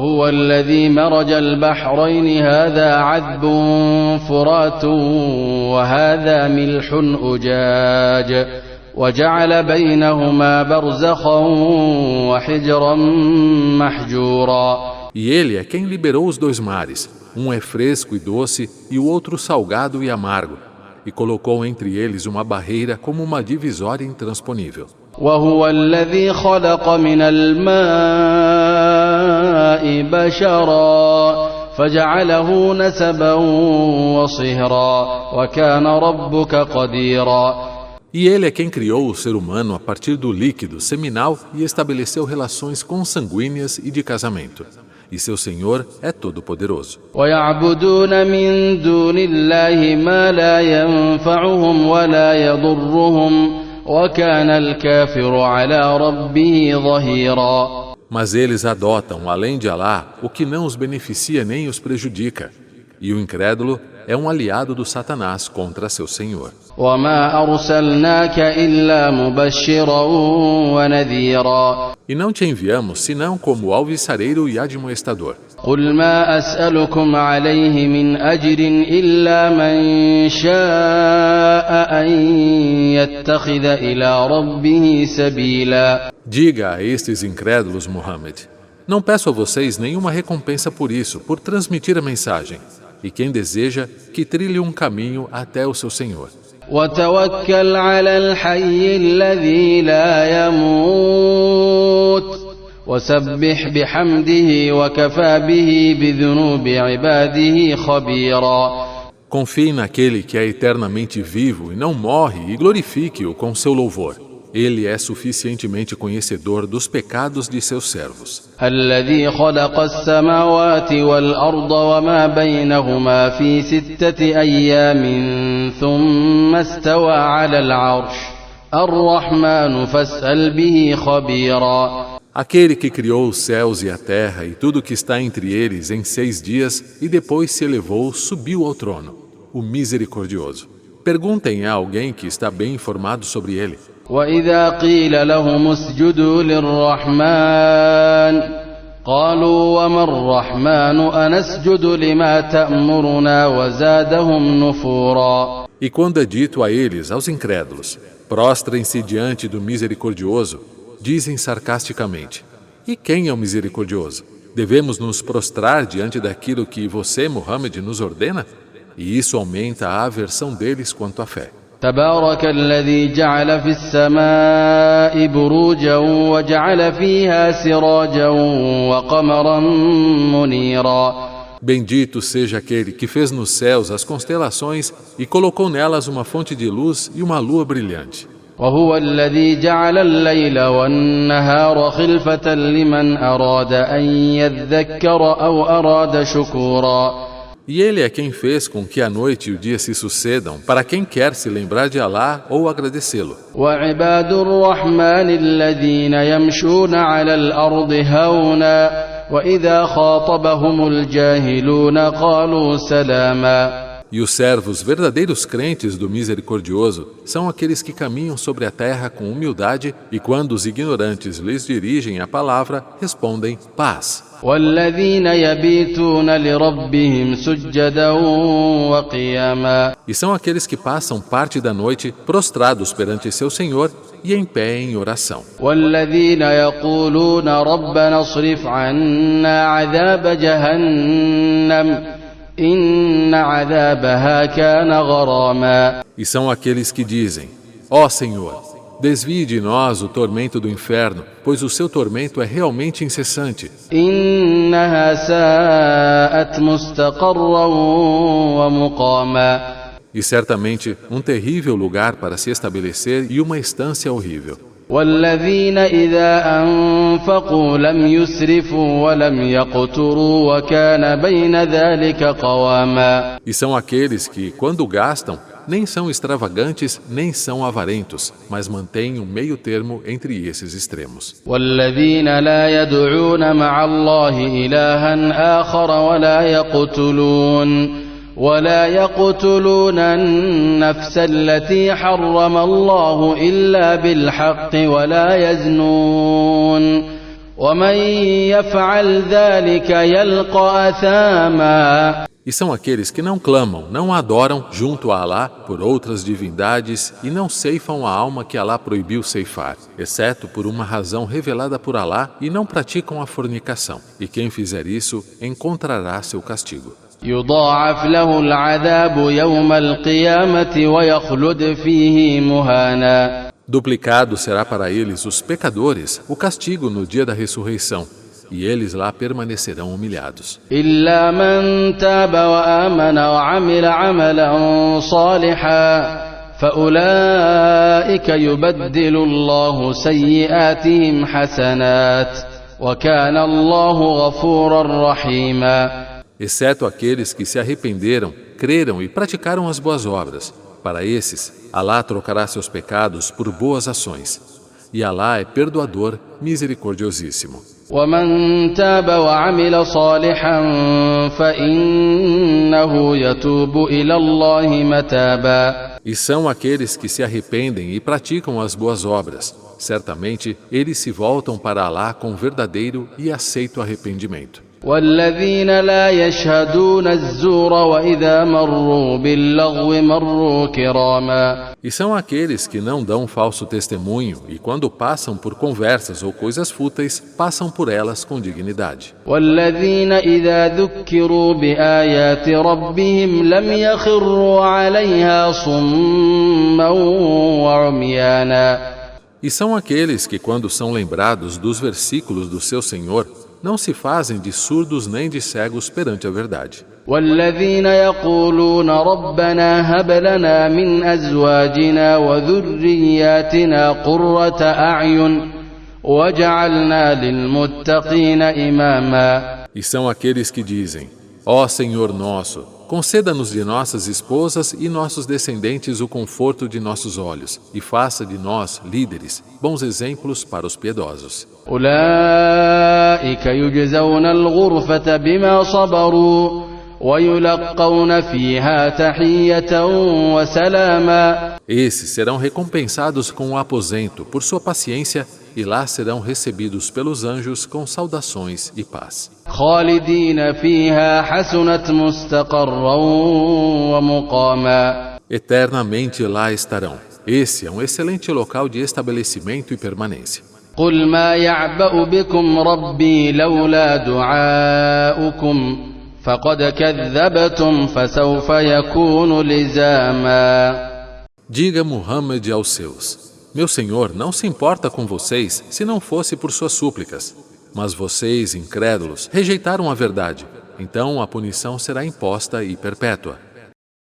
وهو الذي مرج البحرين هذا عذب فرات وهذا ملح أجاج وجعل بينهما برزخا وحجرا محجورا. E ele é quem liberou os dois mares. Um é fresco e doce e o outro salgado e amargo. E colocou entre eles uma barreira como uma divisória intransponível. وهو الذي خلق من الماء بشرا فجعله نسبا وصهرا وكان ربك قديرا. E ele é quem criou o ser humano a partir do líquido seminal e estabeleceu relações consanguíneas e de casamento. E seu Senhor é todo-poderoso. ويعبدون من دون الله ما لا ينفعهم ولا يضرهم وكان الكافر على ربه ظهيرا. Mas eles adotam, além de Alá, o que não os beneficia nem os prejudica. E o incrédulo é um aliado do Satanás contra seu Senhor. وما أرسلناك إلا مبشرا ونذيرا. E não te enviamos senão como alviçareiro e admoestador. قل ما أسألكم عليه من أجر إلا من شاء أن يتخذ إلى ربه سبيلا. Diga a estes incrédulos, Muhammad, não peço a vocês nenhuma recompensa por isso, por transmitir a mensagem. E quem deseja, que trilhe um caminho até o seu Senhor. وتوكل على الحي الذي لا يموت وسبح بحمده وكفى به بذنوب عباده خبيرا. Confie naquele que é eternamente vivo e não morre e glorifique-o com seu louvor. Ele é suficientemente conhecedor dos pecados de seus servos. الذي خلق السماوات والأرض وما بينهما في 6 أيام ثم استوى على العرش الرحمن فاسأل به خبيرا. Aquele que criou os céus e a terra e tudo que está entre eles em 6 dias e depois se elevou, subiu ao trono, o misericordioso. Perguntem a alguém que está bem informado sobre ele. وإذا قيل لهم اسجدوا للرحمن قالوا وما الرحمن أنسجد لما تأمرنا وزادهم نفورا. E quando é dito a eles, aos incrédulos, prostrem-se diante do misericordioso, dizem sarcasticamente, e quem é o misericordioso? Devemos nos prostrar diante daquilo que você, Muhammad, nos ordena? E isso aumenta a aversão deles quanto à fé. تبارك الذي جعل في السماء بروجا وجعل فيها سراجا وقمرا منيرا. Bendito seja aquele que fez nos céus as constelações e colocou nelas uma fonte de luz e uma lua brilhante. وهو الذي جعل الليل والنهار خلفة لمن أراد أن يذكر أو أراد شكورا. E ele é quem fez com que a noite e o dia se sucedam para quem quer se lembrar de Alá ou agradecê-lo. وعباد الرحمن الذين يمشون على الأرض هونا وإذا خاطبهم الجاهلون قالوا سلاما. E os servos verdadeiros crentes do Misericordioso são aqueles que caminham sobre a terra com humildade e quando os ignorantes lhes dirigem a palavra, respondem paz. والذين يبيتون لربهم سجدا وقياما. E são aqueles que passam parte da noite prostrados perante seu Senhor e em pé em oração. والذين يقولون ربنا اصرف عنا عذاب جهنم إن عذابها كان غراما. E são aqueles que dizem, ó Senhor, desvie de nós o tormento do inferno, pois o seu tormento é realmente incessante. إنها ساءت مستقرا ومقاما. E certamente um terrível lugar para se estabelecer e uma estância horrível. والذين إذا أنفقوا لم يسرفوا ولم يقتروا وكان بين ذلك قواما. E são aqueles que, quando gastam, nem são extravagantes, nem são avarentos, mas mantêm um meio termo entre esses extremos. والذين لا يدعون مع الله إلها آخر ولا يقتلون النفس التي حرم الله إلا بالحق ومن يفعل ذلك يلقى أثاما. E são aqueles que não clamam, não adoram junto a Alá por outras divindades e não ceifam a alma que Alá proibiu ceifar, exceto por uma razão revelada por Alá, e não praticam a fornicação. E quem fizer isso encontrará seu castigo. يضاعف له العذاب يوم القيامة ويخلد فيه مهانا. Duplicado será para eles, os pecadores, o castigo no dia da ressurreição, e eles lá permanecerão humilhados. إلا من تاب وآمن وعمل عملا صالحا فأولئك يبدل الله سيئاتهم حسنات وكان الله غفورا رحيما. Exceto aqueles que se arrependeram, creram e praticaram as boas obras. Para esses, Alá trocará seus pecados por boas ações. E Alá é perdoador, misericordiosíssimo. ومن تاب وعمل صالحا فإنه يتوب إلى الله متابا. E são aqueles que se arrependem e praticam as boas obras. Certamente, eles se voltam para Alá com verdadeiro e aceito arrependimento. والذين لا يشهدون الزور وإذا مروا باللغو مروا كراما. E são aqueles que não dão falso testemunho e quando passam por conversas ou coisas fúteis, passam por elas com dignidade. والذين إذا ذكروا بآيات ربهم لم يخروا عليها صما وعميانا. E são aqueles que quando são lembrados dos versículos do seu Senhor, não se fazem de surdos nem de cegos perante a verdade. والذين يقولون ربنا هب لنا من أزواجنا وذرياتنا قرة أعين وجعلنا للمتقين إماما. E são aqueles que dizem: ó Senhor nosso, conceda-nos de nossas esposas e nossos descendentes o conforto de nossos olhos e faça de nós líderes, bons exemplos para os piedosos. أولئك يجزون الغرفة بما صبروا ويلقون فيها تحية وسلاما. Esses serão recompensados com o aposento por sua paciência e lá serão recebidos pelos anjos com saudações e paz. خالدين فيها حسنت مستقرا ومقاما. Eternamente lá estarão. Esse é um excelente local de estabelecimento e permanência. قل ما يعبأ بكم ربي لولا دعاؤكم فقد كذبتم فسوف يكون لزاما. Diga Muhammad aos seus: meu Senhor não se importa com vocês se não fosse por suas súplicas. Mas vocês, incrédulos, rejeitaram a verdade. Então a punição será imposta e perpétua.